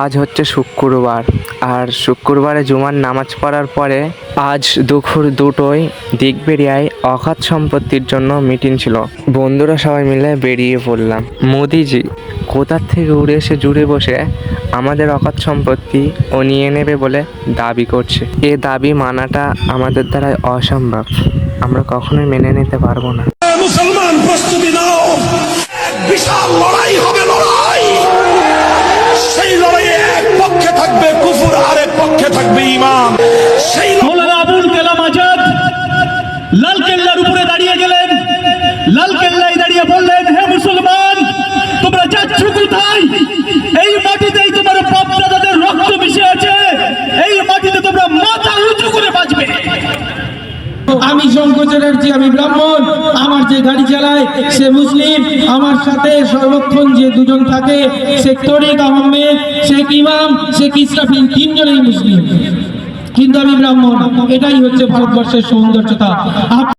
আজ হচ্ছে শুক্রবার, আর শুক্রবারে জুমার নামাজ পড়ার পরে আজ দুপুর 2টোয় দিকবেরিয়ায় অগাধ সম্পত্তির জন্য মিটিং ছিল। বন্ধুরা সবাই মিলে বেরিয়ে পড়লাম। মোদিজি কোথার থেকে উড়ে এসে জুড়ে বসে আমাদের অগাধ সম্পত্তি ও নিয়ে নেবে বলে দাবি করছে। এ দাবি মানাটা আমাদের দ্বারা অসম্ভব, আমরা কখনোই মেনে নিতে পারবো না। মুসলমান প্রস্তুতি নাও, বিশাল লড়াই হবে। লড়াই, সেই লড়াইয়ে এক পক্ষে থাকবে কুফর, আরেক পক্ষে থাকবে ঈমান। সেই মৌলানা আবুল কালাম আজাদ লালকেল্লার উপরে দাঁড়িয়ে গেলেন। লালকেল্লায় দাঁড়িয়ে বললেন, হে মুসলমান, তোমরা যাচ্ছ কোথায়? এই মাটিতেই তোমার বাপ দাদাদের রক্ত মিশে আছে, এই মাটিতে তোমরা মাথা উঁচু করে বাঁচবে। আমি শঙ্কর চ্যাটার্জি, আমি ব্রাহ্মণ, আমার যে গাড়ি চালায় সে মুসলিম, আমার সাথে সর্বক্ষণ যে দুজন থাকে শেখ তরিক আহমেদ, শেখ ইমাম, শেখ ইসরাফিল, তিনজনেই মুসলিম, কিন্তু আমি ব্রাহ্মণ। এটাই হচ্ছে ভারতবর্ষের সৌন্দর্যতা।